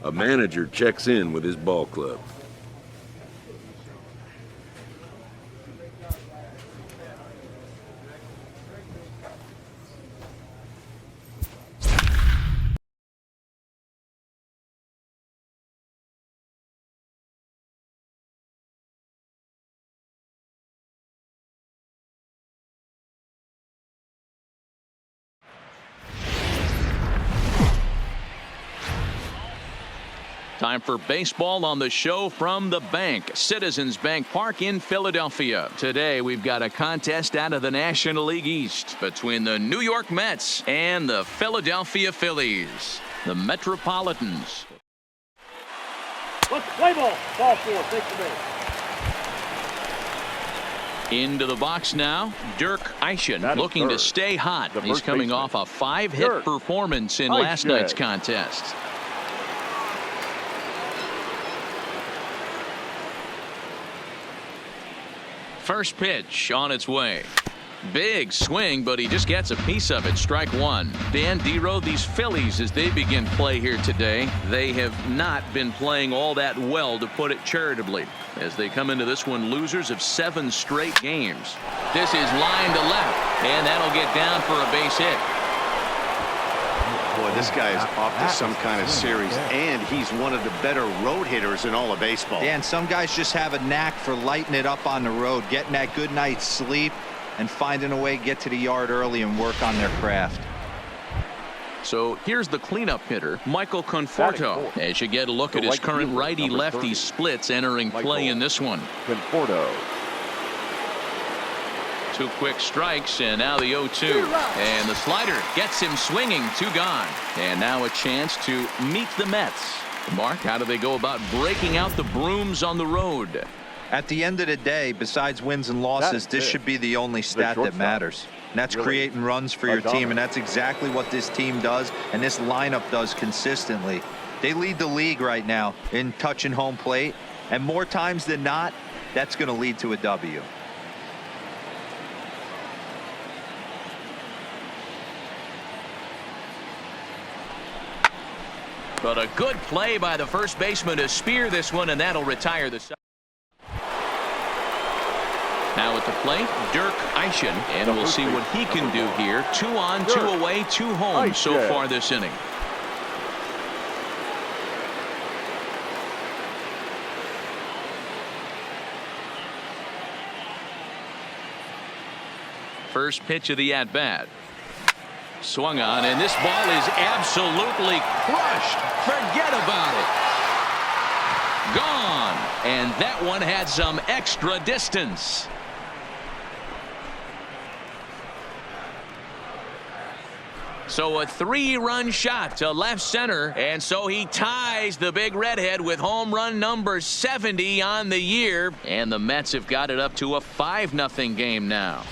A manager checks in with his ball club. Time for baseball on the show from the bank. Citizens Bank Park in Philadelphia. Today we've got a contest out of the National League East between the New York Mets and the Philadelphia Phillies. The Metropolitans. Let's play ball. Ball four. Take the base. Into the box now, Dirk Eischen looking to stay hot. He's coming off a 5-hit performance in last night's contest. First pitch on its way. Big swing, but he just gets a piece of it. Strike one. Dan Dero, these Phillies, as they begin play here today, they have not been playing all that well, to put it charitably, as they come into this one losers of 7 straight games. This is line to left, and that'll get down for a base hit. Boy, this guy is off to some kind of series, and he's one of the better road hitters in all of baseball. Dan, some guys just have a knack for lighting it up on the road, getting that good night's sleep, and finding a way to get to the yard early and work on their craft. So here's the cleanup hitter, Michael Conforto, as you get a look at his current righty-lefty splits entering play in this one. Conforto. 2 quick strikes, and now the 0-2. And the slider gets him swinging. 2 gone. And now a chance to meet the Mets. Mark, how do they go about breaking out the brooms on the road? At the end of the day, besides wins and losses, this should be the only stat that matters. And that's creating runs for your team, and that's exactly what this team does and this lineup does consistently. They lead the league right now in touching home plate, and more times than not, that's going to lead to a W. But a good play by the first baseman to spear this one, and that'll retire the side. Now at the plate, Dirk Eischen, and we'll see what he can do here. 2 on, 2 away, 2 home so far this inning. First pitch of the at-bat. Swung on, and this ball is absolutely crushed. Forget about it. Gone. And that one had some extra distance. So a 3-run shot to left center, and so he ties the big redhead with home run number 70 on the year. And the Mets have got it up to a 5-0 game now.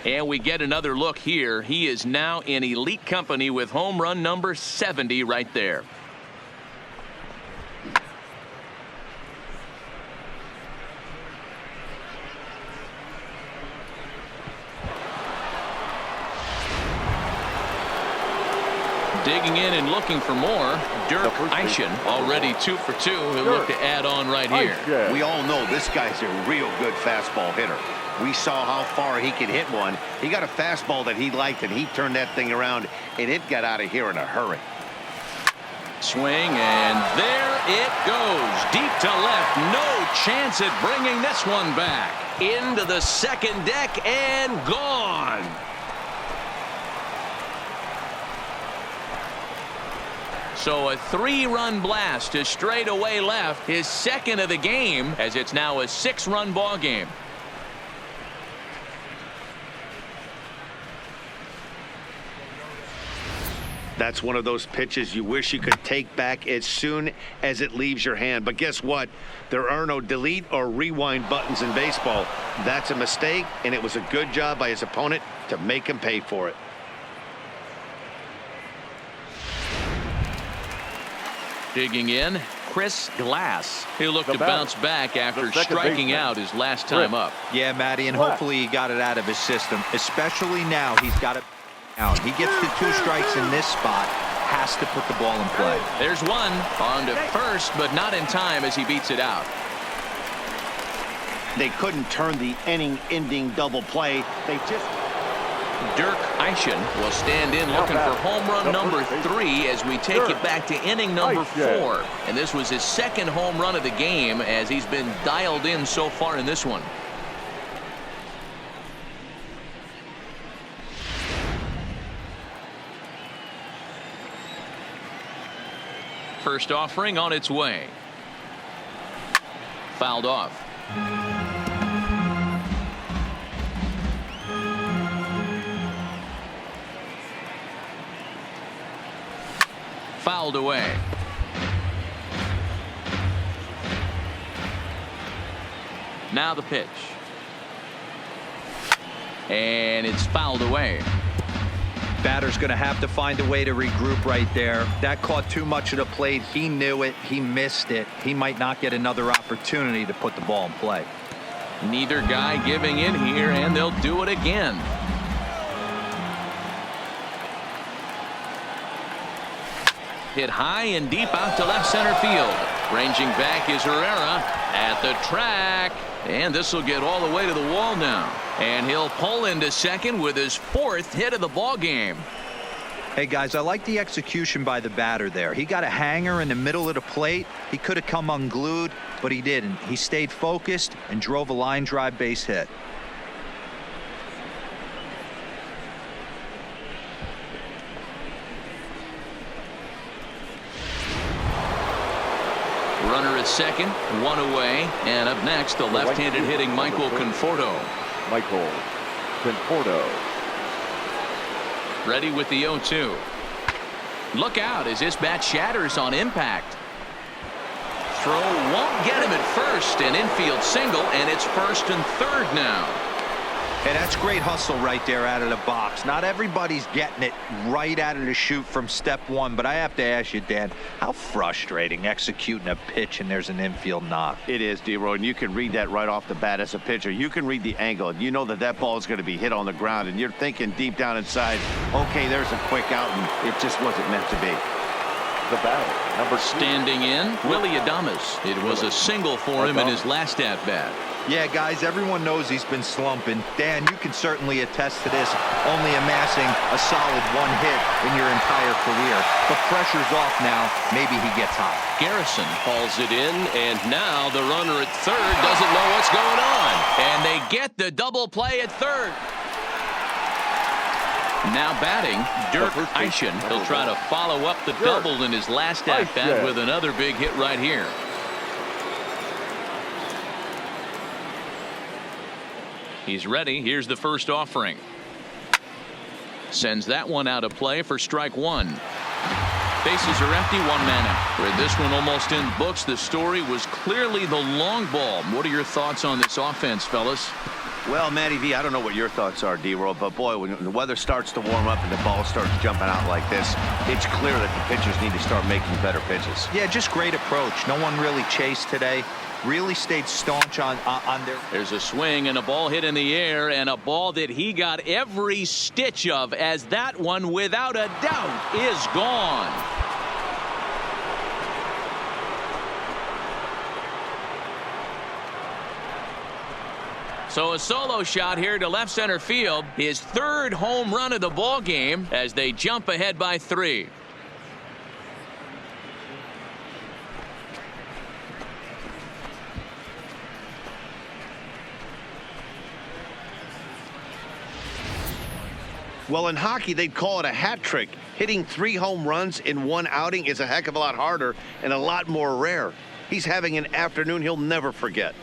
And we get another look here. He is now in elite company with home run number 70 right there. Digging in and looking for more, Dirk Eischen, already 2 for 2. He'll look to add on right here. We all know this guy's a real good fastball hitter. We saw how far he could hit one. He got a fastball that he liked, and he turned that thing around, and it got out of here in a hurry. Swing, and there it goes. Deep to left. No chance at bringing this one back. Into the second deck and gone. So a 3-run blast to straightaway left, his second of the game, as it's now a 6-run ball game. That's one of those pitches you wish you could take back as soon as it leaves your hand. But guess what? There are no delete or rewind buttons in baseball. That's a mistake, and it was a good job by his opponent to make him pay for it. Digging in, Chris Glass. He'll look to bounce back after striking out his last time up. Yeah, Matty, and hopefully he got it out of his system, especially now he's got it down. He gets the 2 strikes in this spot, has to put the ball in play. There's one on to first, but not in time as he beats it out. They couldn't turn the inning-ending double play. They just... Dirk Eischen will stand in looking for home run number 3 as we take it back to inning number 4. And this was his second home run of the game as he's been dialed in so far in this one. First offering on its way. Fouled off. Fouled away. Now the pitch. And it's fouled away. Batter's going to have to find a way to regroup right there. That caught too much of the plate. He knew it. He missed it. He might not get another opportunity to put the ball in play. Neither guy giving in here, and they'll do it again. Hit high and deep out to left center field. Ranging back is Herrera at the track. And this will get all the way to the wall now. And he'll pull into second with his 4th hit of the ball game. Hey, guys, I like the execution by the batter there. He got a hanger in the middle of the plate. He could have come unglued, but he didn't. He stayed focused and drove a line drive base hit. Runner at second, 1 away, and up next the left-handed hitting Michael Conforto. Michael Conforto. Ready with the 0-2. Look out as this bat shatters on impact. Throw won't get him at first, an infield single, and it's first and third now. Hey, that's great hustle right there out of the box. Not everybody's getting it right out of the chute from step one, but I have to ask you, Dan, how frustrating executing a pitch and there's an infield knock. It is, D-Roy, and you can read that right off the bat as a pitcher. You can read the angle, and you know that that ball is going to be hit on the ground, and you're thinking deep down inside, okay, there's a quick out, and it just wasn't meant to be. The batter, number 2. Standing in, Willie Adames. It was a single for him in his last at-bat. Yeah, guys, everyone knows he's been slumping. Dan, you can certainly attest to this, only amassing a solid 1 hit in your entire career. The pressure's off now. Maybe he gets hot. Garrison hauls it in, and now the runner at third doesn't know what's going on. And they get the double play at third. Now batting, Dirk Eischen. He'll try to follow up the double in his last at-bat with another big hit right here. He's ready. Here's the first offering. Sends that one out of play for strike 1. Bases are empty, 1 man out. With this one almost in books, the story was clearly the long ball. What are your thoughts on this offense, fellas? Well, Matty V, I don't know what your thoughts are, D-Roll, but boy, when the weather starts to warm up and the ball starts jumping out like this, it's clear that the pitchers need to start making better pitches. Yeah, just great approach. No one really chased today. Really stayed staunch on their... There's a swing and a ball hit in the air, and a ball that he got every stitch of, as that one, without a doubt, is gone. So a solo shot here to left center field, his 3rd home run of the ball game as they jump ahead by 3. Well, in hockey, they'd call it a hat trick. Hitting 3 home runs in 1 outing is a heck of a lot harder and a lot more rare. He's having an afternoon he'll never forget.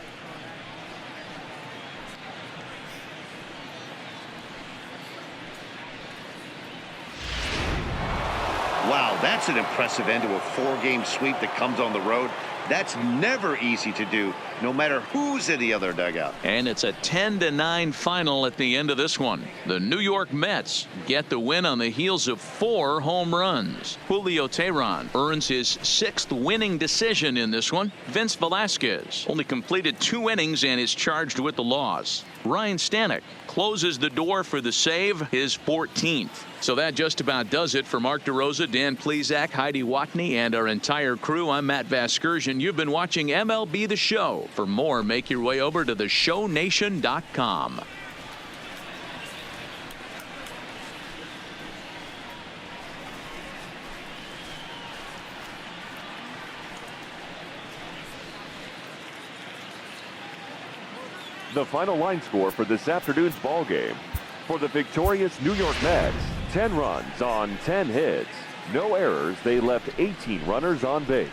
Wow, that's an impressive end to a 4-game sweep that comes on the road. That's never easy to do. no matter who's in the other dugout. And it's a 10-9 final at the end of this one. The New York Mets get the win on the heels of 4 home runs. Julio Teheran earns his 6th winning decision in this one. Vince Velasquez only completed 2 innings and is charged with the loss. Ryan Stanek closes the door for the save, his 14th. So that just about does it for Mark DeRosa, Dan Plesac, Heidi Watney, and our entire crew. I'm Matt Vasgersian. You've been watching MLB The Show. For more, make your way over to theshownation.com. The final line score for this afternoon's ball game. For the victorious New York Mets, 10 runs on 10 hits. No errors. They left 18 runners on base.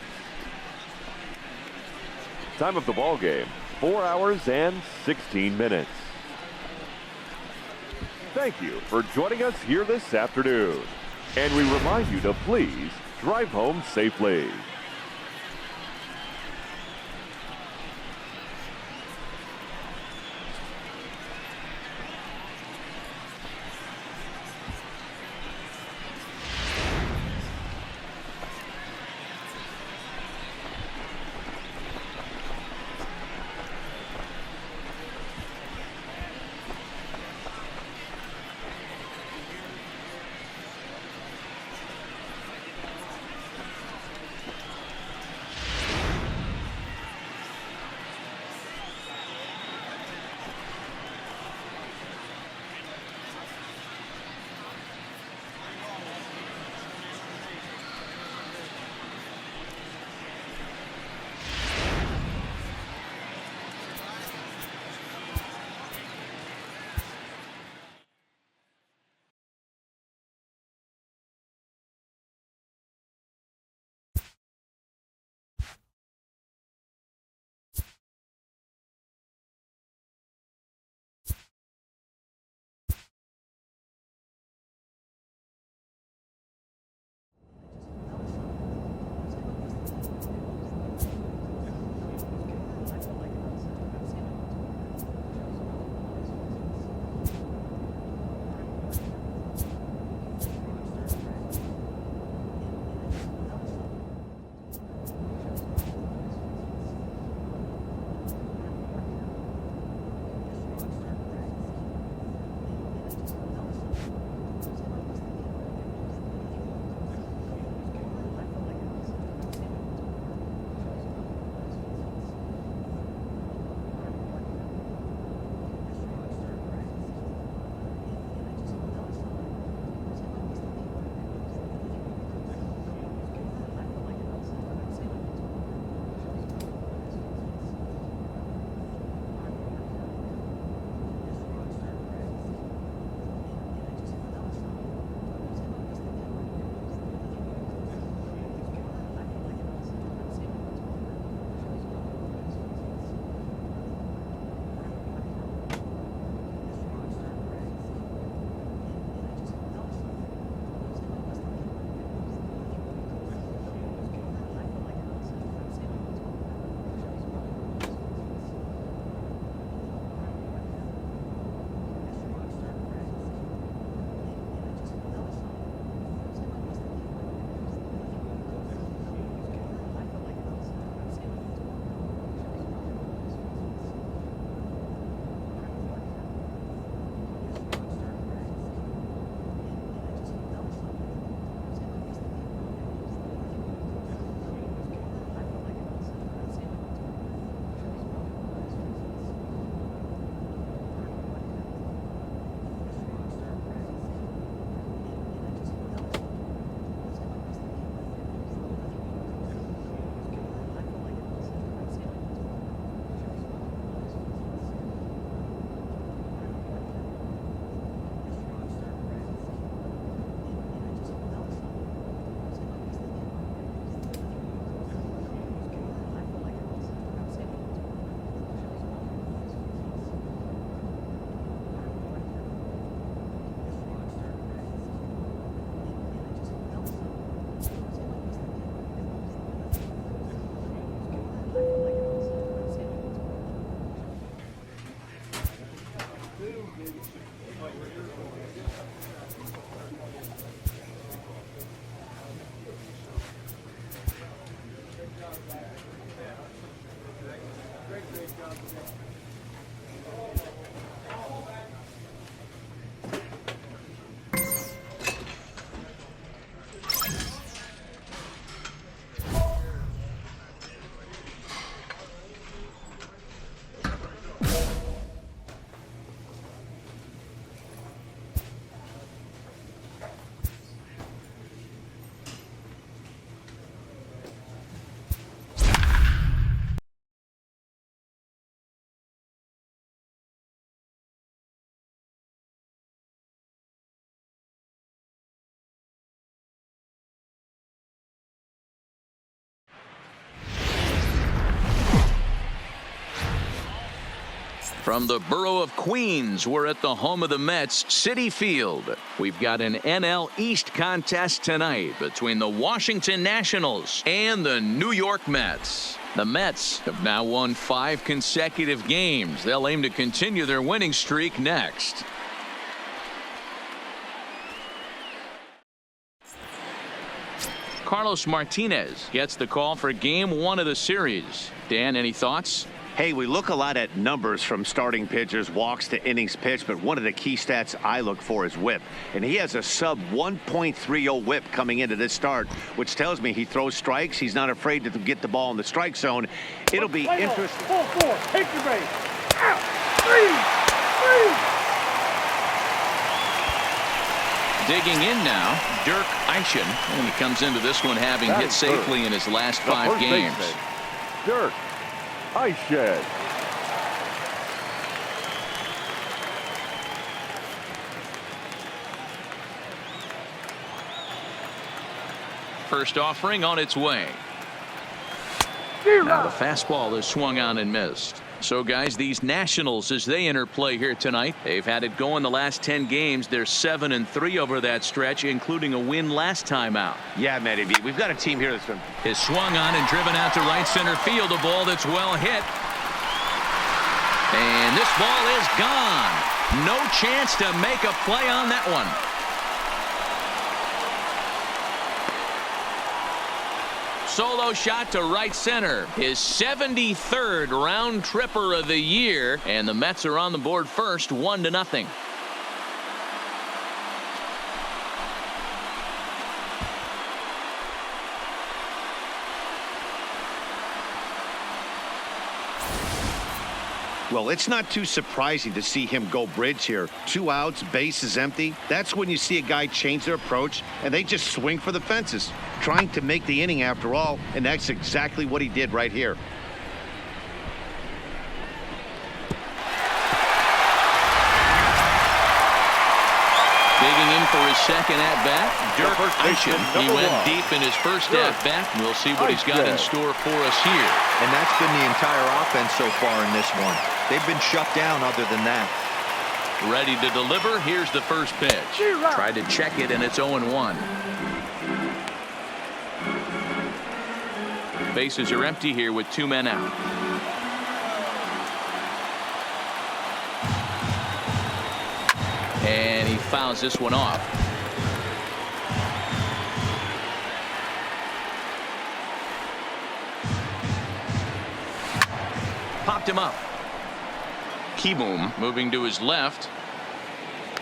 Time of the ball game, 4 hours and 16 minutes. Thank you for joining us here this afternoon. And we remind you to please drive home safely. From the borough of Queens, we're at the home of the Mets, Citi Field. We've got an NL East contest tonight between the Washington Nationals and the New York Mets. The Mets have now won 5 consecutive games. They'll aim to continue their winning streak next. Carlos Martinez gets the call for game 1 of the series. Dan, any thoughts? Hey, we look a lot at numbers from starting pitchers, walks to innings pitched, but one of the key stats I look for is whip. And he has a sub 1.30 whip coming into this start, which tells me he throws strikes. He's not afraid to get the ball in the strike zone. It'll be interesting. Full 4. Take your base. Out. 3. Digging in now, Dirk Eischen, and he comes into this one having hit safely in his last 5 games. Dirk Eischen. First offering on its way. Now the fastball is swung on and missed. So, guys, these Nationals, as they enter play here tonight, they've had it going the last 10 games. They're 7-3 over that stretch, including a win last time out. Yeah, Matty V, we've got a team here that's been... Is swung on and driven out to right center field. A ball that's well hit. And this ball is gone. No chance to make a play on that one. Solo shot to right center. His 73rd round tripper of the year. And the Mets are on the board first, 1-0. Well, it's not too surprising to see him go bridge here. 2 outs, base is empty. That's when you see a guy change their approach, and they just swing for the fences, trying to make the inning after all, and that's exactly what he did right here. Digging in for his second at-bat, Dirk Eischen. He went deep in his first at-bat. We'll see what he's got in store for us here. And that's been the entire offense so far in this one. They've been shut down other than that. Ready to deliver. Here's the first pitch. Tried to check it, and it's 0-1. Bases are empty here with 2 men out. And he fouls this one off. Popped him up. Kieboom moving to his left.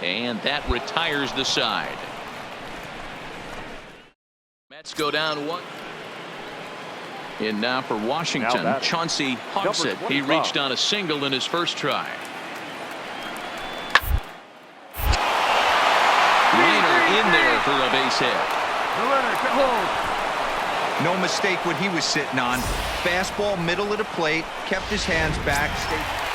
And that retires the side. Mets go down 1. In now for Washington, Chauncey Hogsett. He reached on a single in his first try. Liner in there for a base hit. No mistake what he was sitting on. Fastball middle of the plate, kept his hands back.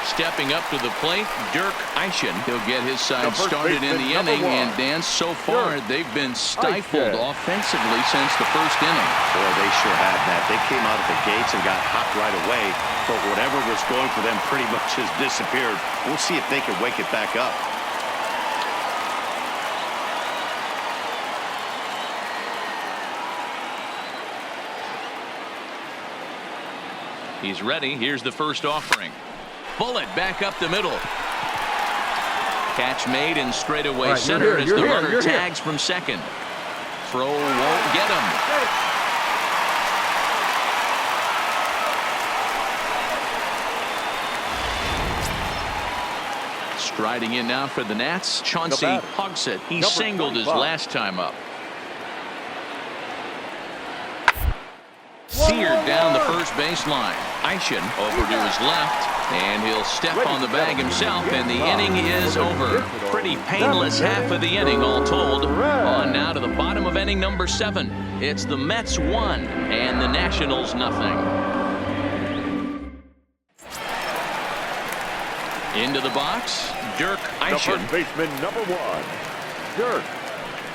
Stepping up to the plate, Dirk Eischen. He'll get his side started in the inning, and Dan, so far they've been stifled offensively since the first inning. Boy, they sure have that. They came out of the gates and got hot right away, but whatever was going for them pretty much has disappeared. We'll see if they can wake it back up. He's ready. Here's the first offering. Bullet back up the middle. Catch made in straightaway center as the runner tags from second. Throw won't get him. Striding in now for the Nats, Chauncey Hogsett. He singled his last time up. Seared down the first baseline. Eischen over to his left, and he'll step on the bag himself, and the inning is over. Pretty painless half of the inning all told. On now to the bottom of inning number 7. It's the Mets 1 and the Nationals nothing. Into the box, Dirk Eischen. The first baseman, number 1, Dirk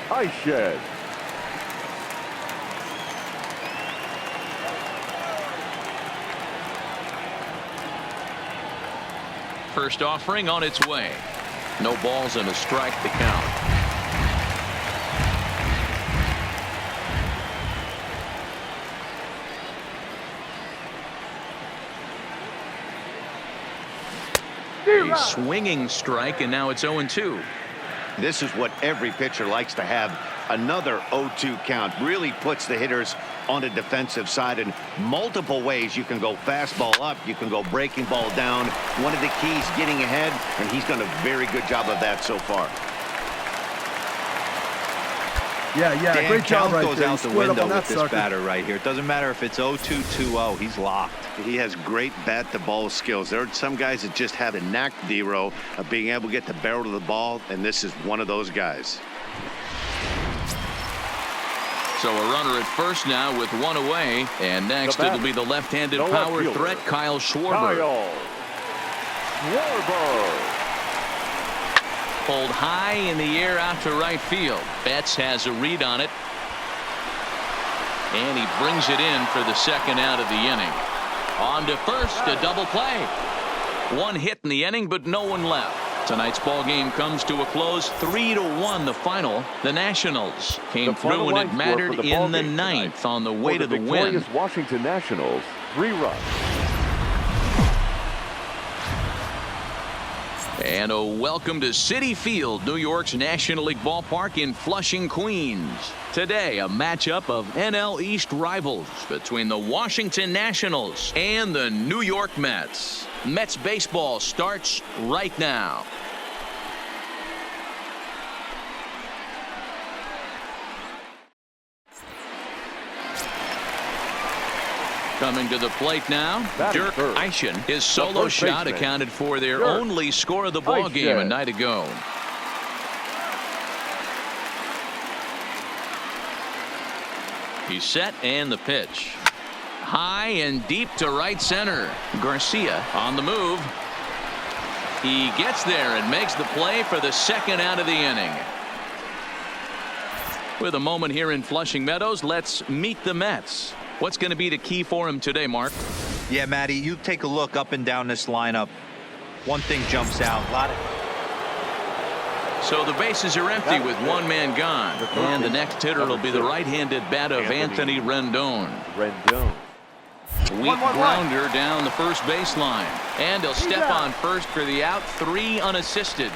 Eischen. first offering on its way. No balls and a strike to count. A swinging strike, and now it's 0-2. This is what every pitcher likes to have. Another 0-2 count really puts the hitters on the defensive side in multiple ways. You can go fastball up, you can go breaking ball down. One of the keys, getting ahead, and he's done a very good job of that so far. Dan, great job right goes there. out the window with this batter right here. It doesn't matter if it's 0-2, 2-0. He's locked. He has great bat-to-ball skills. There are some guys that just have a knack, D-Row, of being able to get the barrel of the ball, and this is one of those guys. So a runner at first now with one away, and next it'll be the left-handed power threat, Kyle Schwarber. Pulled high in the air out to right field. Betts has a read on it, and he brings it in for the second out of the inning. On to first, a double play. One hit in the inning, but no one left. Tonight's ball game comes to a close, 3-1 the final. The Nationals came through when it mattered in the ninth on the way to the win. Washington Nationals, 3 runs. And a welcome to Citi Field, New York's National League ballpark in Flushing, Queens. Today, a matchup of NL East rivals between the Washington Nationals and the New York Mets. Mets baseball starts right now. Coming to the plate now, Dirk Eischen. His solo shot accounted for their only score of the ball game a night ago. He's set, and the pitch. High and deep to right center. Garcia on the move. He gets there and makes the play for the second out of the inning. With a moment here in Flushing Meadows, let's meet the Mets. What's going to be the key for him today, Mark? Yeah, Matty, you take a look up and down this lineup. One thing jumps out. So the bases are empty with one man gone. And the next hitter will be the right-handed bat of Anthony Rendon. Weak grounder down the first baseline. And he'll step on first for the out, 3 unassisted.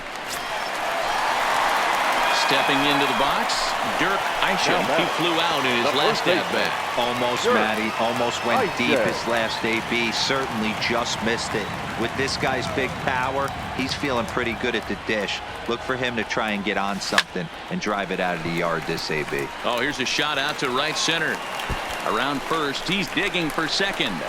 Stepping into the box, Dirk Eischen. He flew out in his last at-bat. Almost, Matty. Almost went deep his last AB. Certainly just missed it. With this guy's big power, he's feeling pretty good at the dish. Look for him to try and get on something and drive it out of the yard this AB. Oh, here's a shot out to right center. Around first, he's digging for second.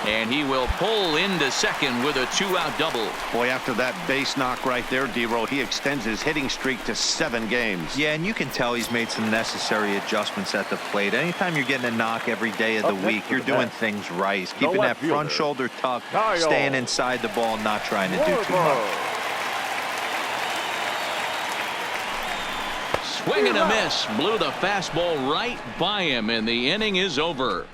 And he will pull into second with a 2-out double. Boy, after that base knock right there, D-Roll, he extends his hitting streak to 7 games. Yeah, and you can tell he's made some necessary adjustments at the plate. Anytime you're getting a knock every day of the week, you're doing things right. He's keeping that front shoulder tucked, staying inside the ball, not trying to do too much. Swing and a miss. Blew the fastball right by him, and the inning is over.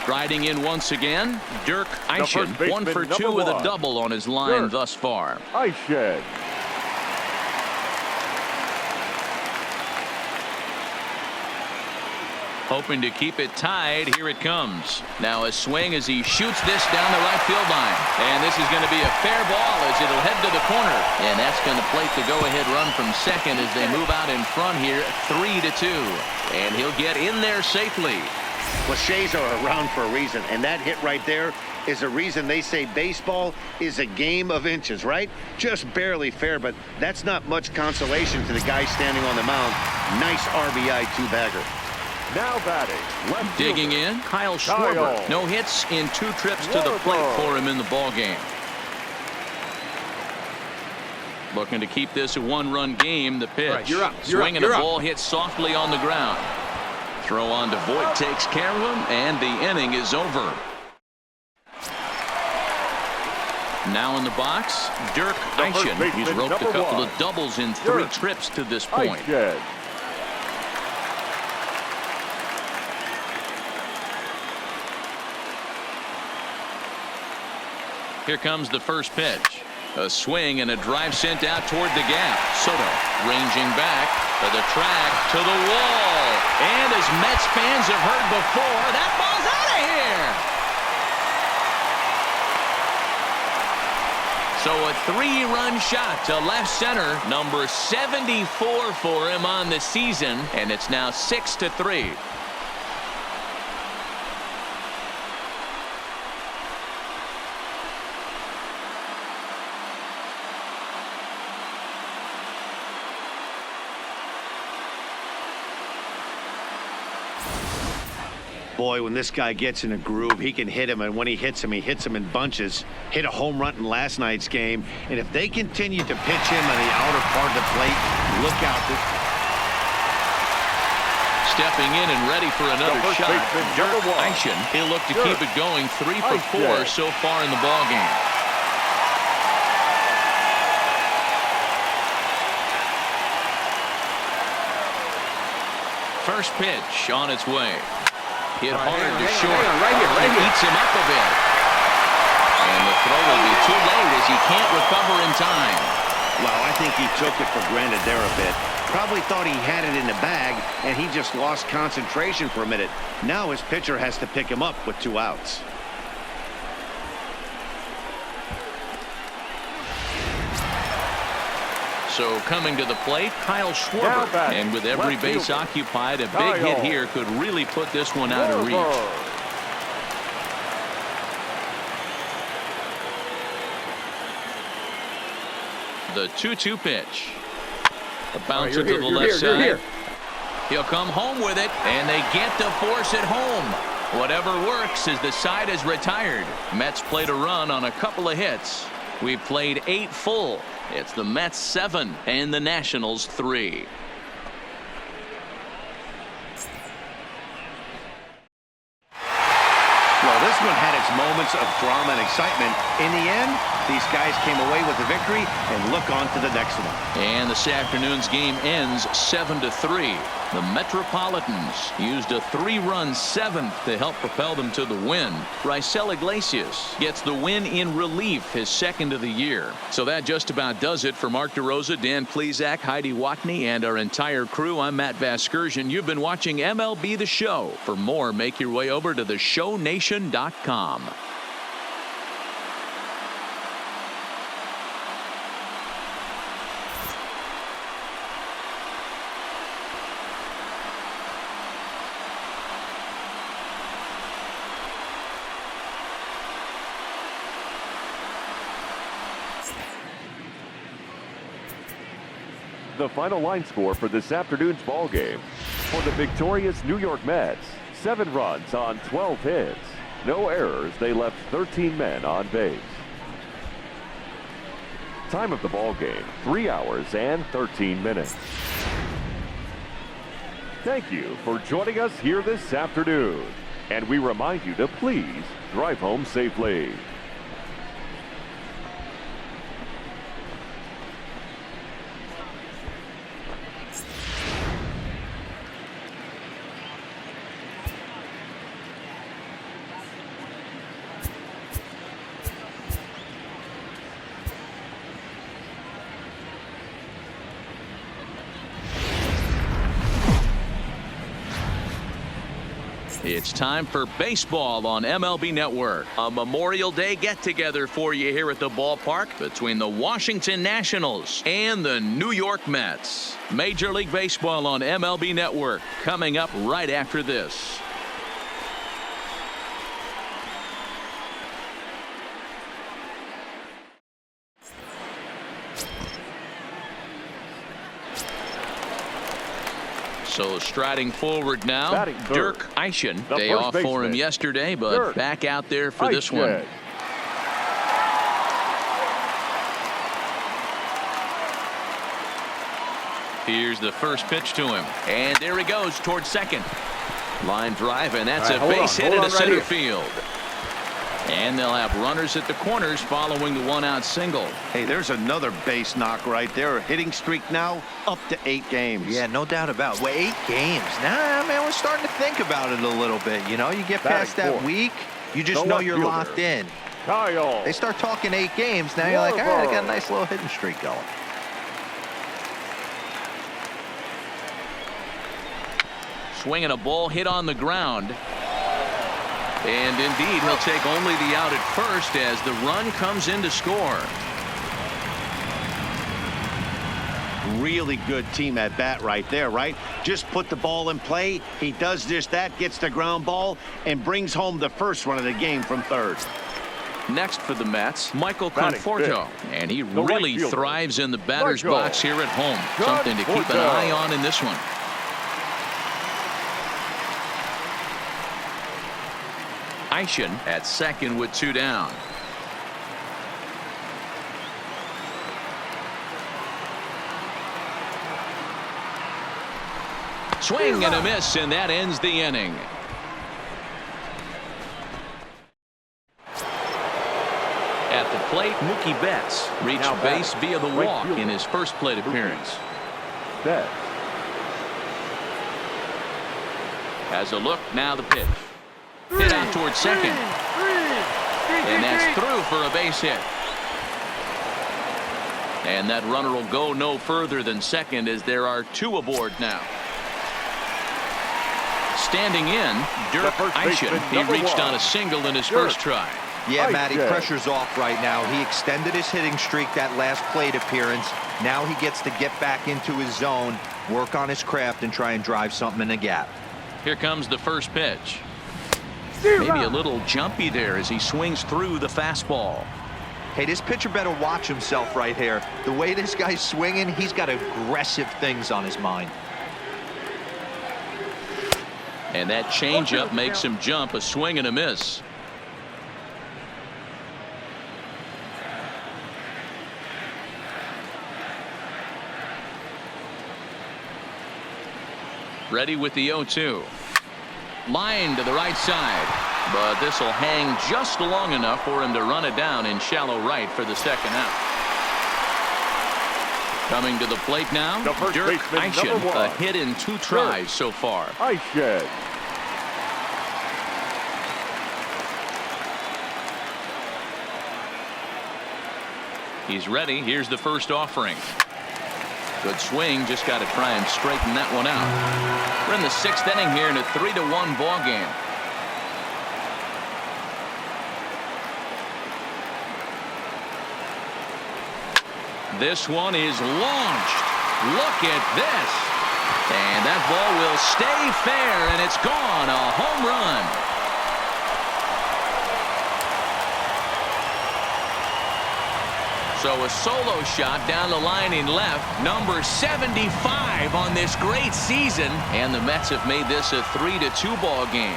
Striding in once again, Dirk Eischen, 1 for 2 with a double on his line thus far. Eischen. Hoping to keep it tied. Here it comes. Now a swing as he shoots this down the right field line. And this is going to be a fair ball as it'll head to the corner. And that's going to plate the go-ahead run from second as they move out in front here, 3-2. And he'll get in there safely. Cliches are around for a reason, and that hit right there is a reason they say baseball is a game of inches, right? Just barely fair, but that's not much consolation to the guy standing on the mound. Nice RBI 2-bagger. Now batting, left digging fielder, in, Kyle Schwarber. No hits in 2 trips to the plate for him in the ball game. Looking to keep this a 1-run game. The pitch. Right, you're up. Swinging a ball hit softly on the ground. Throw on to Voit, takes care of him, and the inning is over. Now in the box, Dirk Eischen. He's roped a couple of doubles in 3 trips to this point. Here comes the first pitch. A swing and a drive sent out toward the gap. Soto ranging back to the track, to the wall. And as Mets fans have heard before, that ball's out of here. So a 3-run shot to left center, number 74 for him on the season, and it's now 6-3. Boy, when this guy gets in a groove, he can hit him, and when he hits him in bunches. Hit a home run in last night's game, and if they continue to pitch him on the outer part of the plate, look out. Stepping in and ready for another shot. Eishen, he'll look to keep it going. 3 for 4 so far in the ballgame. First pitch on its way. Hit hard to short. Right here. Eats him up a bit. And the throw will be too late as he can't recover in time. Well, I think he took it for granted there a bit. Probably thought he had it in the bag, and he just lost concentration for a minute. Now his pitcher has to pick him up with 2 outs. So coming to the plate, Kyle Schwarber. And with every base occupied, a big hit here could really put this one out of reach. The 2-2 pitch. A bouncer to the left side. He'll come home with it, and they get to force it home. Whatever works as the side is retired. Mets played a run on a couple of hits. We've played 8 full. It's the Mets 7 and the Nationals 3. Well, this one had its moments of drama and excitement. In the end, these guys came away with the victory, and look on to the next one. And this afternoon's game ends 7-3. The Metropolitans used a 3-run 7th to help propel them to the win. Raisel Iglesias gets the win in relief, his 2nd of the year. So that just about does it for Mark DeRosa, Dan Plesac, Heidi Watney, and our entire crew. I'm Matt Vasgersian. You've been watching MLB The Show. For more, make your way over to theshownation.com. The final line score for this afternoon's ball game. For the victorious New York Mets, 7 runs on 12 hits. No errors. They left 13 men on base. Time of the ball game, 3 hours and 13 minutes. Thank you for joining us here this afternoon. And we remind you to please drive home safely. It's time for baseball on MLB Network. A Memorial Day get-together for you here at the ballpark between the Washington Nationals and the New York Mets. Major League Baseball on MLB Network coming up right after this. So striding forward now, Dirk Eishen. Day off for him yesterday, but back out there for this one. Here's the first pitch to him. And there he goes towards second. Line drive, and that's a base hit into center field. And they'll have runners at the corners following the 1-out single. Hey, there's another base knock right there. A hitting streak now up to 8 games. Yeah, no doubt about it. Well, 8 games. Nah, man, we're starting to think about it a little bit. You know, you get past that week, you just know you're locked in. Kyle. They start talking 8 games. Now you're like, all right, I got a nice little hitting streak going. Swinging a ball hit on the ground. And indeed, he'll take only the out at first as the run comes in to score. Really good team at bat right there, right? Just put the ball in play. He does just that, gets the ground ball, and brings home the first run of the game from third. Next for the Mets, Michael Batting Conforto. fifth. And he The really right fielder. thrives in the batter's Michael box here at home. Something to keep an Conforto. eye on in this one. Eishen at second with 2 down. Swing and a miss, and that ends the inning. At the plate, Mookie Betts reached Now base batting, via the right walk fielder. in his first plate appearance. Betts. Has a look, now the pitch. Hit out towards second. And that's through for a base hit. And that runner will go no further than second as there are 2 aboard now. Standing in, Dirk first Eishen. baseman, He number reached 1. on a single in his Dirk. first try. Yeah, Nice Matty, job. pressure's off right now. He extended his hitting streak that last plate appearance. Now he gets to get back into his zone, work on his craft, and try and drive something in the gap. Here comes the first pitch. Maybe a little jumpy there as he swings through the fastball. Hey, this pitcher better watch himself right here. The way this guy's swinging, he's got aggressive things on his mind. And that changeup makes him jump, a swing and a miss. Ready with the 0-2. Line to the right side. But this will hang just long enough for him to run it down in shallow right for the second out. Coming to the plate now, The first Dirk baseman, Eishen. number 1. A hit in 2 tries so far. Eishen. He's ready. Here's the first offering. Good swing. Just got to try and straighten that one out. We're in the 6th inning here in a 3-1 ball game. This one is launched. Look at this. And that ball will stay fair, and it's gone. A home run. So a solo shot down the line in left, number 75 on this great season, and the Mets have made this a 3-2 ball game.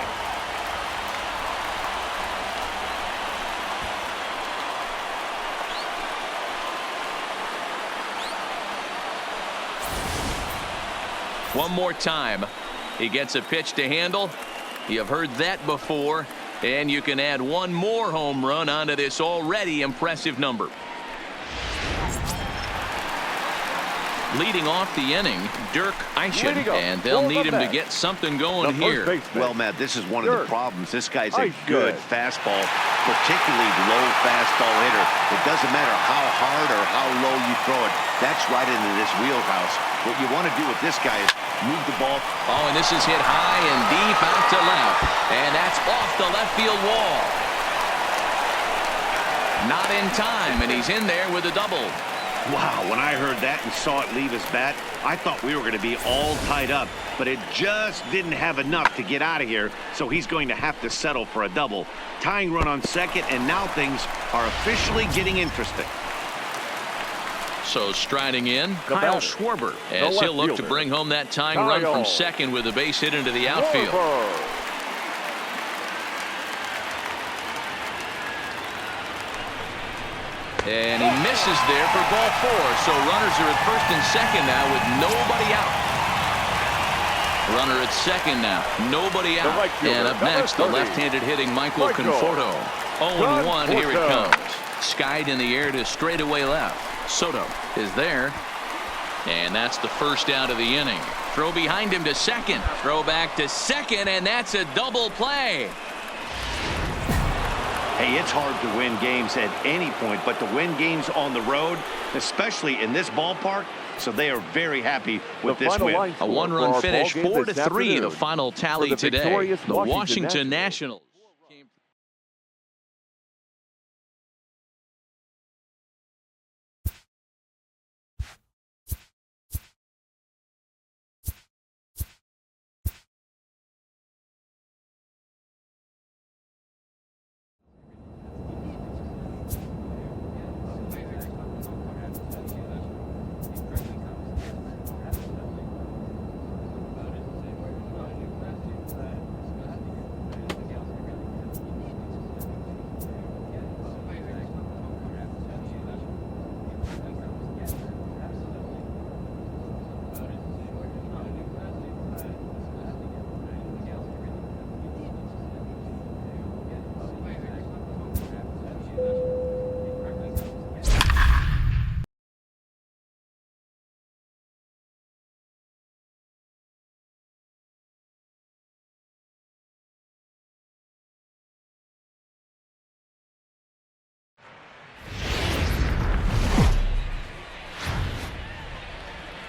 One more time. He gets a pitch to handle. You've heard that before, and you can add one more home run onto this already impressive number. Leading off the inning, Dirk Eishen, and they'll need him to get something going here. Well, Matt, this is one of the problems. This guy's a Eishen. good fastball, particularly low fastball hitter. It doesn't matter how hard or how low you throw it. That's right into this wheelhouse. What you want to do with this guy is move the ball. Oh, and this is hit high and deep out to left. And that's off the left field wall. Not in time, and he's in there with a double. Wow, when I heard that and saw it leave his bat, I thought we were going to be all tied up, but it just didn't have enough to get out of here, so he's going to have to settle for a double. Tying run on second, and now things are officially getting interesting. So striding in, The Kyle batter, Schwarber, the as he'll left look to fielder, bring home that tying run from Kyle second with a base hit into the outfield. Schwarber. And he misses there for ball 4. So runners are at first and second now with nobody out. Runner at second now, nobody out. right fielder, And up number next, the 30, left-handed hitting Michael Michael Conforto. 0-1, here it Conforto. comes. Skied in the air to straightaway left. Soto is there. And that's the first out of the inning. Throw behind him to second. Throw back to second, and that's a double play. Hey, it's hard to win games at any point, but to win games on the road, especially in this ballpark, so they are very happy with this win. A one-run finish, 4-3, the final tally today. The Washington Nationals.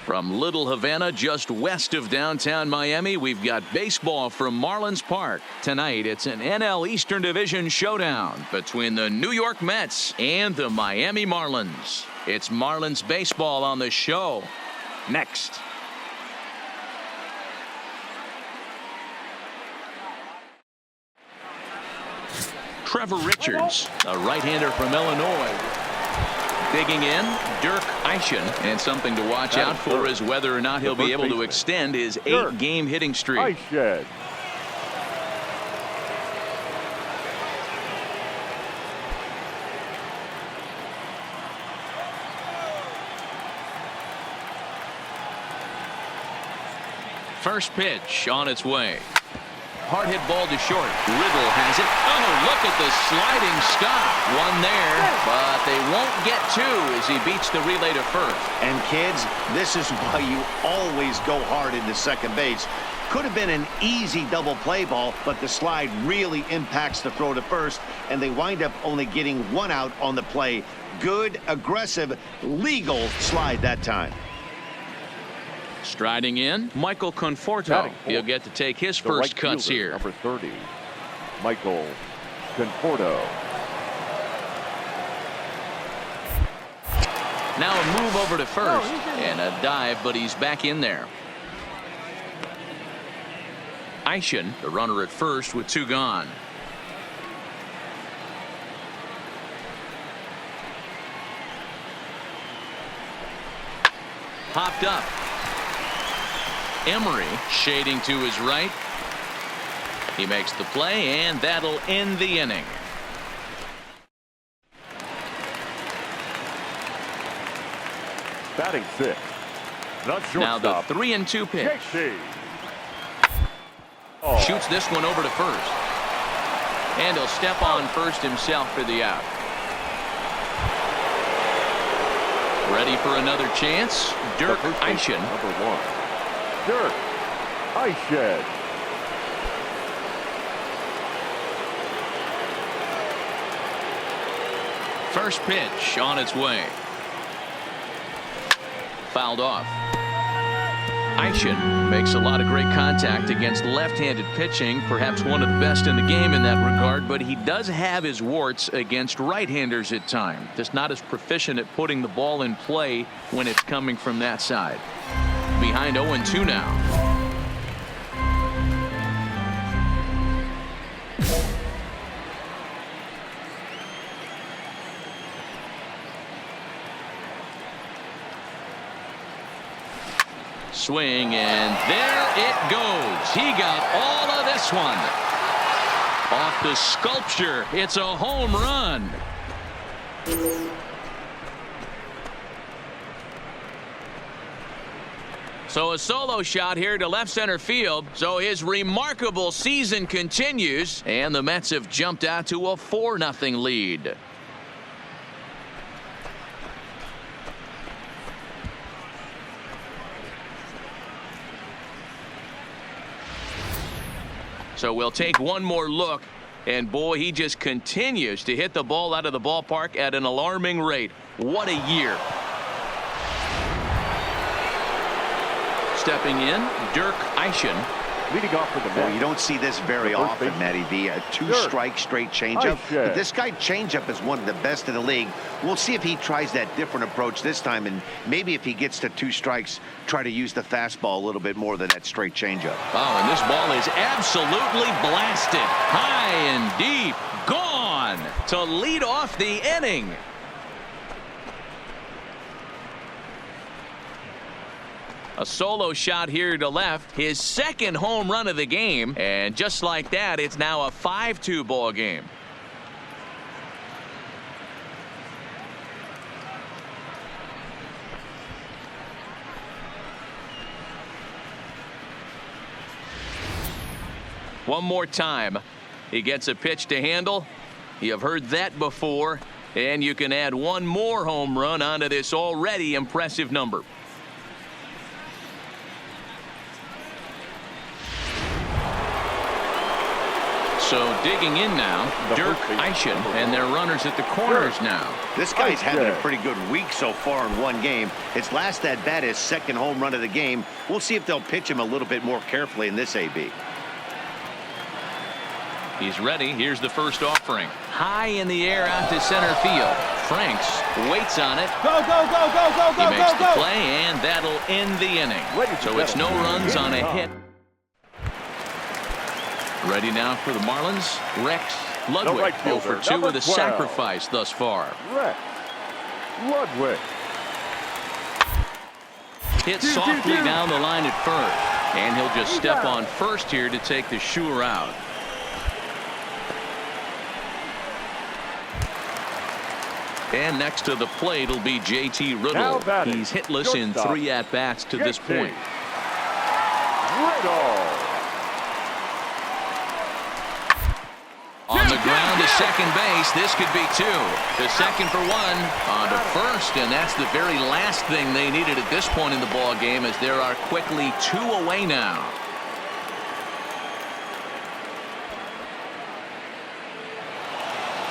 From Little Havana, just west of downtown Miami, we've got baseball from Marlins Park. Tonight, it's an NL Eastern Division showdown between the New York Mets and the Miami Marlins. It's Marlins baseball on the show. Next. Trevor Richards, a right-hander from Illinois. Digging in, Dirk Eischen, and something to watch out for is whether or not he'll be able to extend his 8-game hitting streak. First pitch on its way. Hard hit ball to short. Riddle has it. Oh, look at the sliding stop. One there, but they won't get two as he beats the relay to first. And kids, this is why you always go hard into second base. Could have been an easy double play ball, but the slide really impacts the throw to first, and they wind up only getting one out on the play. Good, aggressive, legal slide that time. Striding in, Michael Conforto. He'll get to take his first cuts here. Number 30, Michael Conforto. Now a move over to first and a dive, but he's back in there. Eischen, the runner at first with two gone. Popped up. Emery shading to his right. He makes the play, and that'll end the inning. Batting sixth. Now the 3-2 pitch. Shoots this one over to first. And he'll step on first himself for the out. Ready for another chance. Dirk Eischen. Number 1. Dirk Eischen. First pitch on its way. Fouled off. Eischen makes a lot of great contact against left-handed pitching, perhaps one of the best in the game in that regard, but he does have his warts against right-handers at times. Just not as proficient at putting the ball in play when it's coming from that side. Behind 0-2 now. Swing, and there it goes. He got all of this one. Off the sculpture. It's a home run. So a solo shot here to left center field. So his remarkable season continues, and the Mets have jumped out to a 4-0 lead. So we'll take one more look And boy, he just continues to hit the ball out of the ballpark at an alarming rate. What a year. Stepping in, Dirk Eischen. Leading off for the Well, Mets. you don't see this very The first often, baseman. Matty V. A two-strike straight changeup. Yeah. But this guy changeup is one of the best in the league. We'll see if he tries that different approach this time, and maybe if he gets to 2 strikes, try to use the fastball a little bit more than that straight changeup. Oh, and this ball is absolutely blasted. High and deep. Gone to lead off the inning. A solo shot here to left, his second home run of the game, and just like that, it's now a 5-2 ball game. One more time, he gets a pitch to handle. You've heard that before, and you can add one more home run onto this already impressive number. So digging in now, Dirk Eischen, and their runners at the corners now. This guy's having a pretty good week so far in one game. His last at bat, his second home run of the game. We'll see if they'll pitch him a little bit more carefully in this AB. He's ready. Here's the first offering. High in the air out to center field. Franks waits on it. Go, go, go, go, go, go, He makes go, the go. play, and that'll end the inning. So it's no runs on a hit. Ready now for the Marlins, Rex Ludwig. right 0 fielder, for 2 number with a 12. sacrifice thus far. Rex Ludwig. Hit softly down the line at first, and he'll just step on first here to take the Shure out. And next to the plate will be JT Now Riddle. batting, He's hitless in shortstop, 3 at-bats to this point. Riddle. On the ground to second base. This could be 2. To second for 1. On to first, and that's the very last thing they needed at this point in the ball game, as there are quickly 2 away now.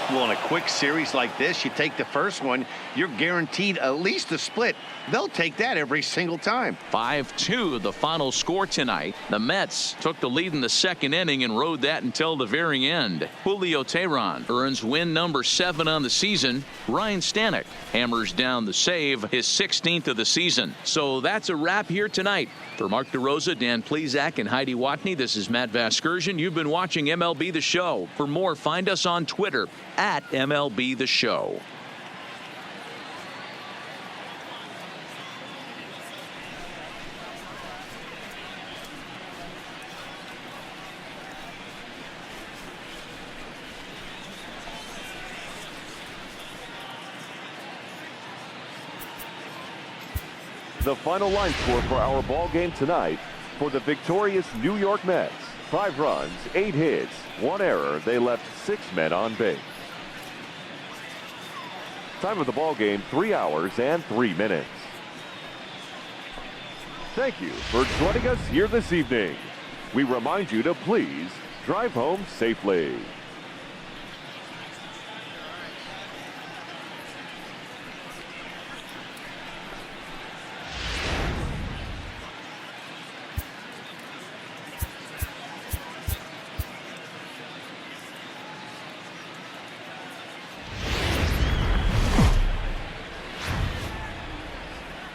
Well, in a quick series like this, you take the first one, you're guaranteed at least a split. They'll take that every single time. 5-2 the final score tonight. The Mets took the lead in the second inning and rode that until the very end. Julio Teheran earns win number 7 on the season. Ryan Stanek hammers down the save, his 16th of the season. So that's a wrap here tonight. For Mark DeRosa, Dan Plesac, and Heidi Watney, this is Matt Vasgersian. You've been watching MLB The Show. For more, find us on Twitter at MLB The Show. The final line score for our ball game tonight for the victorious New York Mets. 5 runs, 8 hits, 1 error. They left 6 men on base. Time of the ball game, 3 hours and 3 minutes. Thank you for joining us here this evening. We remind you to please drive home safely.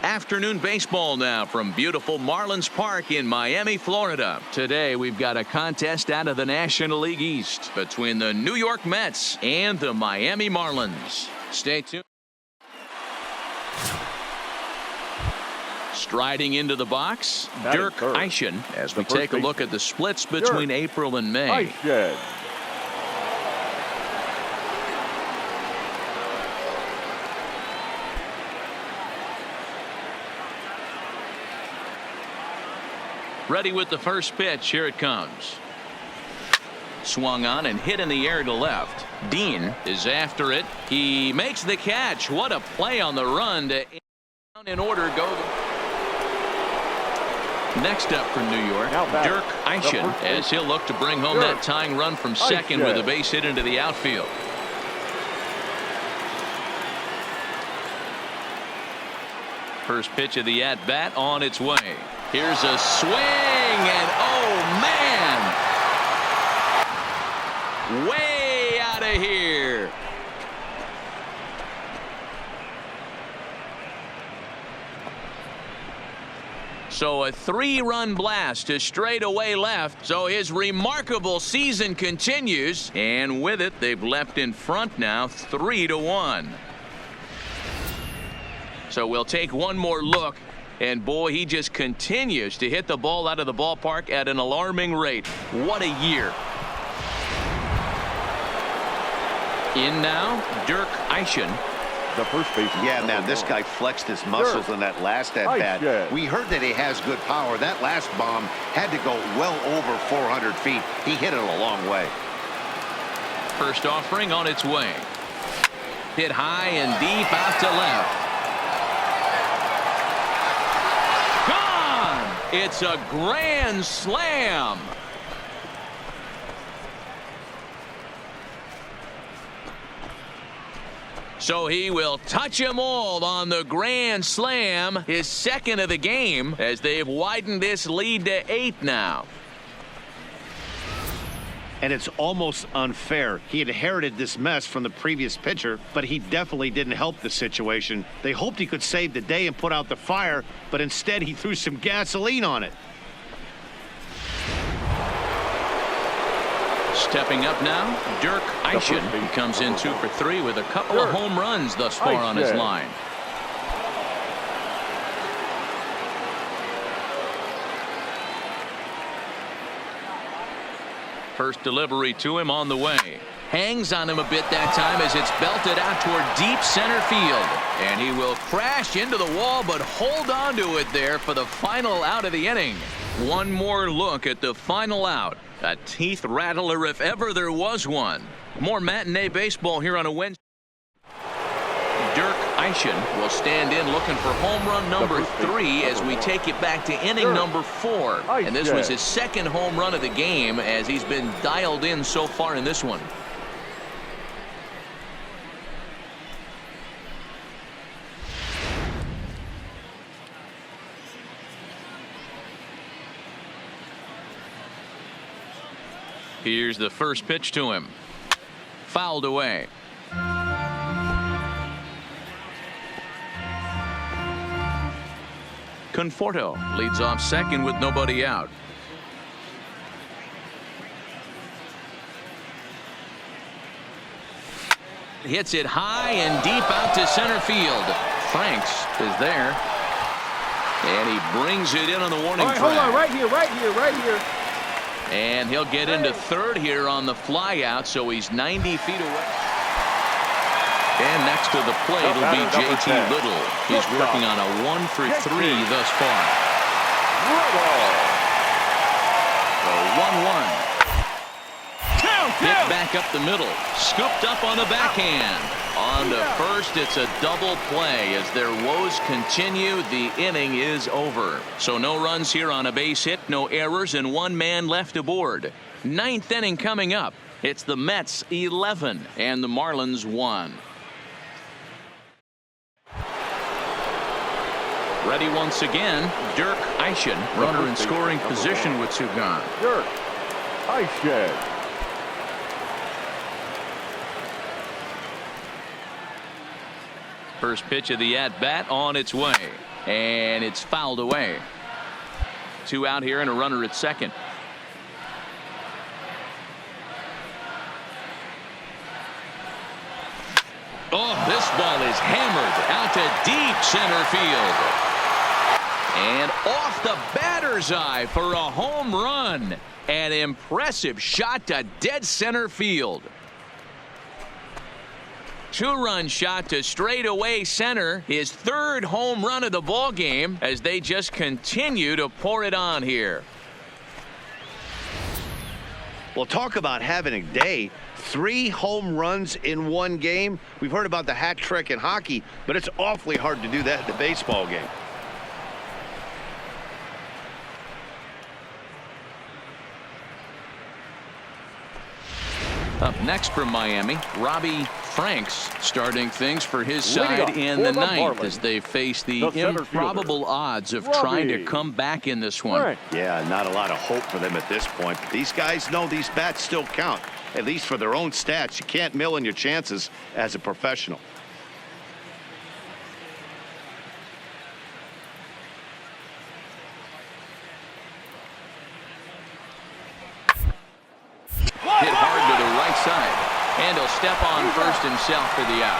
Afternoon baseball now from beautiful Marlins Park in Miami, Florida. Today we've got a contest out of the National League East between the New York Mets and the Miami Marlins. Stay tuned. Striding into the box, Dirk Eischen, as we take a look at the splits between April and May. Eischen. Ready with the first pitch. Here it comes. Swung on and hit in the air to left. Dean is after it. He makes the catch. What a play on the run to in order go. Next up for New York, Now back, Dirk Eischen, the first as he'll look to bring home Dirk that tying run from second with a base hit into the outfield. First pitch of the at-bat on its way. Here's a swing, and oh man, way out of here. So a 3-run blast to straightaway left. So his remarkable season continues, and with it they've left in front now 3-1. So we'll take one more look, and boy, he just continues to hit the ball out of the ballpark at an alarming rate. What a year. In now, Dirk Eischen. The first baseman. Yeah, man, this guy flexed his muscles in that last at-bat. We heard that he has good power. That last bomb had to go well over 400 feet. He hit it a long way. First offering on its way. Hit high and deep out to left. It's a grand slam. So he will touch them all on the grand slam, his second of the game, as they've widened this lead to 8 now. And it's almost unfair. He inherited this mess from the previous pitcher, but he definitely didn't help the situation. They hoped he could save the day and put out the fire, but instead he threw some gasoline on it. Stepping up now, Dirk Eischen. He comes in 2 for 3 with a couple of home runs thus far on his line. First delivery to him on the way. Hangs on him a bit that time as it's belted out toward deep center field. And he will crash into the wall, but hold on to it there for the final out of the inning. One more look at the final out. A teeth rattler if ever there was one. More matinee baseball here on a Wednesday. Dirk Eischen will stand in looking for home run number 3 as we take it back to inning number 4. And this was his second home run of the game as he's been dialed in so far in this one. Here's the first pitch to him. Fouled away. Conforto leads off second with nobody out. Hits it high and deep out to center field. Franks is there. And he brings it in on the warning track. Hold on, right here. And he'll get into third here on the fly out, so he's 90 feet away. And next to the plate will be J.T. Little. He's working on a 1 for 3 thus far. The 1-1. Hit back up the middle. Scooped up on the backhand. On to first, it's a double play. As their woes continue, the inning is over. So no runs here on a base hit, no errors, and 1 man left aboard. 9th inning coming up. It's the Mets 11 and the Marlins 1. Ready once again, Dirk Eischen, runner in scoring position with 2 gone. Dirk Eischen. First pitch of the at-bat on its way, and it's fouled away. 2 out here and a runner at second. Oh, this ball is hammered out to deep center field. And off the batter's eye for a home run. An impressive shot to dead center field. 2-run shot to straightaway center. His 3rd home run of the ball game as they just continue to pour it on here. Well, talk about having a day. 3 home runs in 1 game. We've heard about the hat trick in hockey, but it's awfully hard to do that in a baseball game. Up next from Miami, Robbie Franks starting things for his Leading side off in for the the ninth Marlins, as they face the the center improbable fielder, odds of Robbie trying to come back in this one. Franks. Yeah, not a lot of hope for them at this point. But these guys know these bats still count, at least for their own stats. You can't mill in your chances as a professional. Hit hard to the right side, and he'll step on first himself for the out.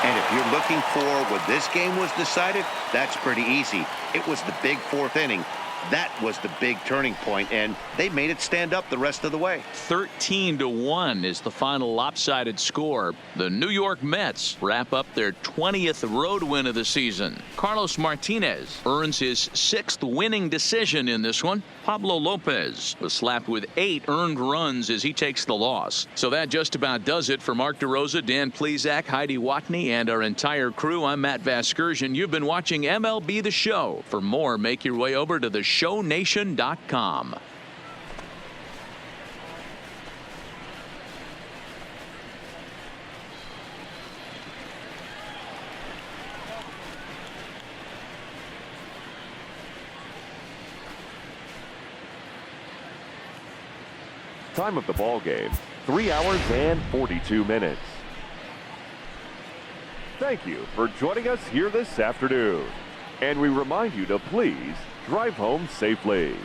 And if you're looking for when this game was decided, that's pretty easy. It was the big fourth inning. That was the big turning point, and they made it stand up the rest of the way. 13-1 is the final lopsided score. The New York Mets wrap up their 20th road win of the season. Carlos Martinez earns his 6th winning decision in this one. Pablo Lopez was slapped with 8 earned runs as he takes the loss. So that just about does it for Mark DeRosa, Dan Plesac, Heidi Watney, and our entire crew. I'm Matt Vasgersian. You've been watching MLB The Show. For more, make your way over to theshownation.com. Time of the ball game, 3 hours and 42 minutes. Thank you for joining us here this afternoon. And we remind you to please drive home safely.